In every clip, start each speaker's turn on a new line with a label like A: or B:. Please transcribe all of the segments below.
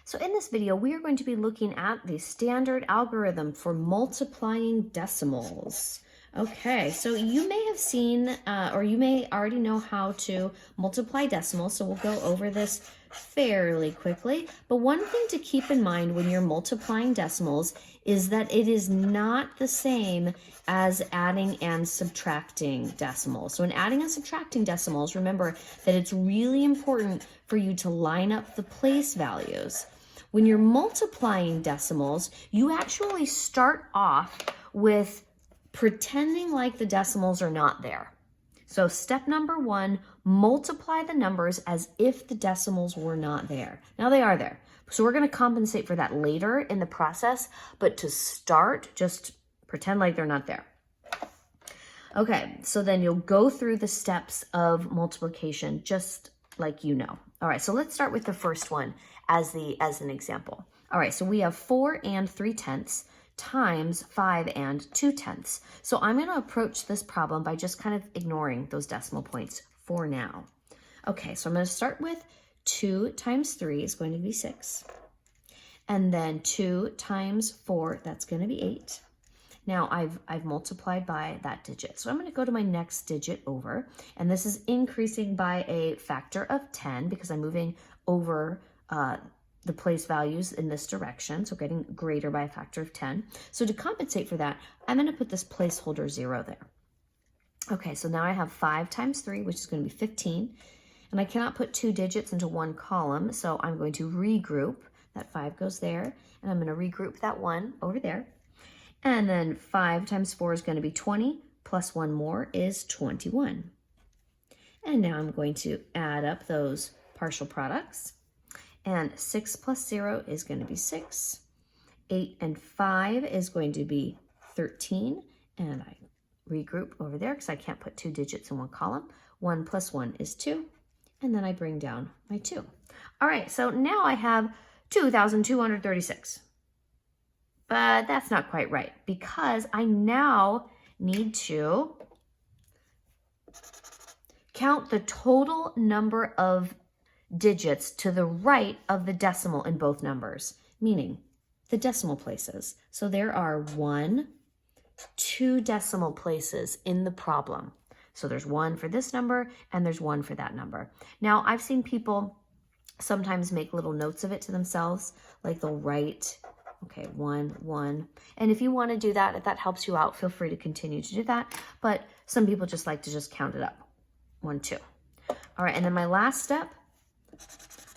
A: So in this video, we are going to be looking at the standard algorithm for multiplying decimals. Okay, so you may have seen, or you may already know how to multiply decimals, so we'll go over this fairly quickly. But one thing to keep in mind when you're multiplying decimals is that it is not the same as adding and subtracting decimals. So in adding and subtracting decimals, remember that it's really important for you to line up the place values. When you're multiplying decimals, you actually start off with pretending like the decimals are not there. So step number one, multiply the numbers as if the decimals were not there. Now they are there. So we're going to compensate for that later in the process, but to start, just pretend like they're not there. Okay, so then you'll go through the steps of multiplication just like you know. All right, so let's start with the first one as an example. All right, so we have 4 and 3/10 times 5 and 2/10. So I'm going to approach this problem by just kind of ignoring those decimal points for now. Okay, so I'm going to start with 2 times 3 is going to be 6. And then 2 times 4, that's going to be 8. Now I've multiplied by that digit. So I'm going to go to my next digit over, and this is increasing by a factor of 10 because I'm moving over the place values in this direction, so getting greater by a factor of 10. So to compensate for that, I'm going to put this placeholder 0 there. Okay, so now I have 5 times 3, which is going to be 15, and I cannot put 2 digits into one column, so I'm going to regroup. That 5 goes there, and I'm going to regroup that 1 over there. And then 5 times 4 is going to be 20, plus 1 more is 21. And now I'm going to add up those partial products. And 6 plus 0 is going to be 6. 8 and 5 is going to be 13. And I regroup over there because I can't put 2 digits in one column. 1 plus 1 is 2. And then I bring down my 2. All right, so now I have 2,236. But that's not quite right because I now need to count the total number of digits to the right of the decimal in both numbers, meaning the decimal places. So there are 2 decimal places in the problem. So there's 1 for this number and there's 1 for that number. Now I've seen people sometimes make little notes of it to themselves, like they'll write, okay, 1, 1. And if you want to do that, if that helps you out, feel free to continue to do that. But some people just like to just count it up. 1, 2. All right, and then my last step,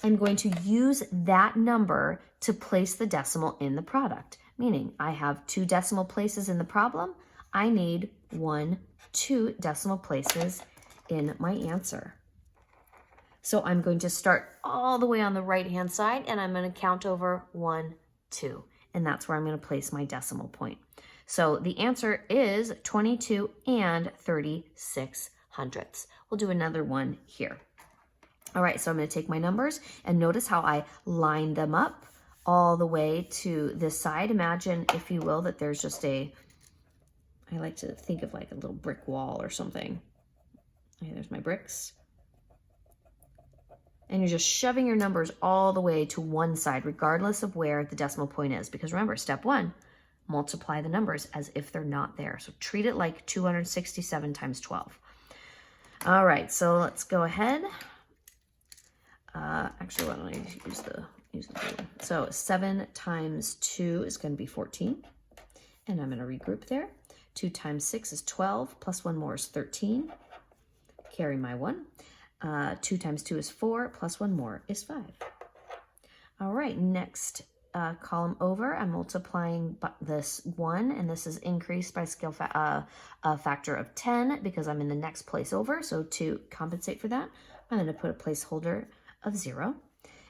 A: I'm going to use that number to place the decimal in the product. Meaning I have 2 decimal places in the problem. I need 2 decimal places in my answer. So I'm going to start all the way on the right-hand side, and I'm going to count over 1, 2. And that's where I'm going to place my decimal point. So the answer is 22 and 36 hundredths. We'll do another one here. All right, so I'm going to take my numbers and notice how I line them up all the way to this side. Imagine, if you will, that there's just I like to think of like a little brick wall or something. Okay, there's my bricks. And you're just shoving your numbers all the way to one side, regardless of where the decimal point is. Because remember, step 1, multiply the numbers as if they're not there. So treat it like 267 times 12. All right, so let's go ahead. Actually, why don't I use the blue? So 7 times 2 is going to be 14. And I'm going to regroup there. 2 times 6 is 12, plus 1 more is 13. Carry my 1. 2 times 2 is 4, plus 1 more is 5. All right, next column over, I'm multiplying this 1, and this is increased by a factor of 10 because I'm in the next place over. So to compensate for that, I'm going to put a placeholder of 0.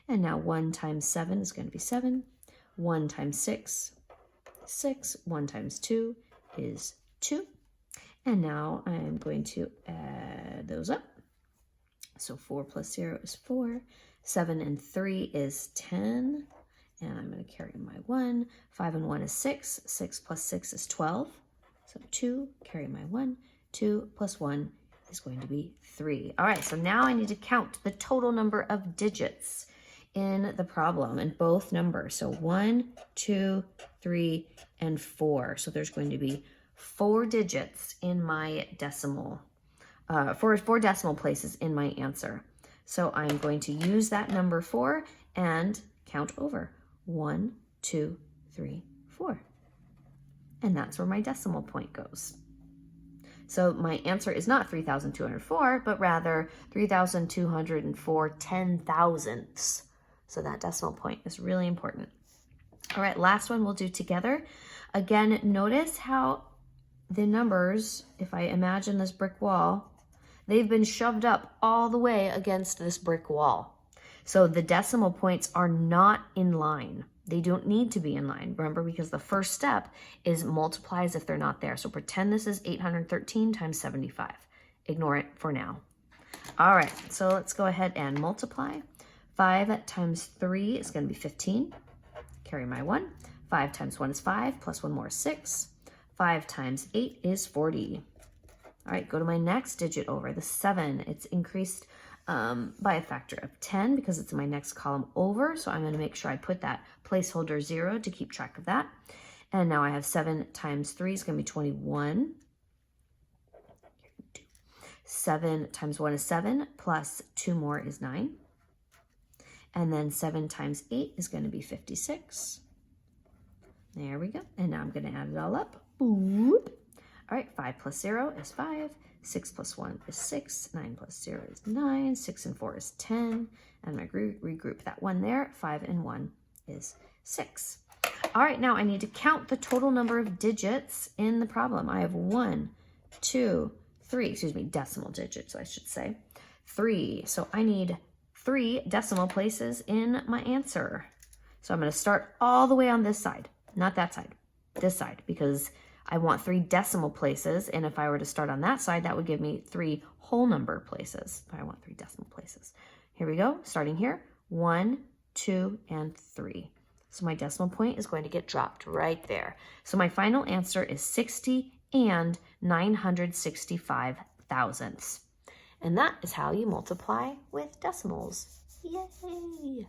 A: And now 1 times 7 is going to be 7. 1 times 6, 6. 1 times 2 is 2. And now I'm going to add those up. So 4 plus 0 is 4. 7 and 3 is 10. And I'm going to carry my 1. 5 and 1 is 6. 6 plus 6 is 12. So 2, carry my 1. 2 plus 1 is going to be 3. All right, so now I need to count the total number of digits in the problem in both numbers. So 1, 2, 3, and 4. So there's going to be 4 digits in my decimal, four decimal places in my answer. So I'm going to use that number 4 and count over. 1, 2, 3, 4. And that's where my decimal point goes. So my answer is not 3,204, but rather 3,204 10,000ths. So that decimal point is really important. All right, last one we'll do together. Again, notice how the numbers, if I imagine this brick wall, they've been shoved up all the way against this brick wall. So the decimal points are not in line. They don't need to be in line, remember, because the first step is multiply as if they're not there. So pretend this is 813 times 75. Ignore it for now. All right, so let's go ahead and multiply. 5 times 3 is going to be 15. Carry my 1. 5 times 1 is 5, plus 1 more is 6. 5 times 8 is 40. All right, go to my next digit over, the 7. It's increased by a factor of 10 because it's my next column over. So I'm going to make sure I put that placeholder 0 to keep track of that. And now I have 7 times 3 is going to be 21. 7 times 1 is 7, plus 2 more is 9. And then 7 times 8 is going to be 56. There we go. And now I'm going to add it all up. Boop. All right, 5 plus 0 is 5. 6 plus 1 is 6. 9 plus 0 is 9. 6 and 4 is 10. And I regroup that 1 there. 5 and 1 is 6. All right, now I need to count the total number of digits in the problem. I have 1, 2, 3, decimal digits, I should say. 3. So I need 3 decimal places in my answer. So I'm going to start all the way on this side, not that side, this side, because I want 3 decimal places, and if I were to start on that side, that would give me 3 whole number places. But I want 3 decimal places. Here we go, starting here, 1, 2, and 3. So my decimal point is going to get dropped right there. So my final answer is 60 and 965 thousandths. And that is how you multiply with decimals. Yay!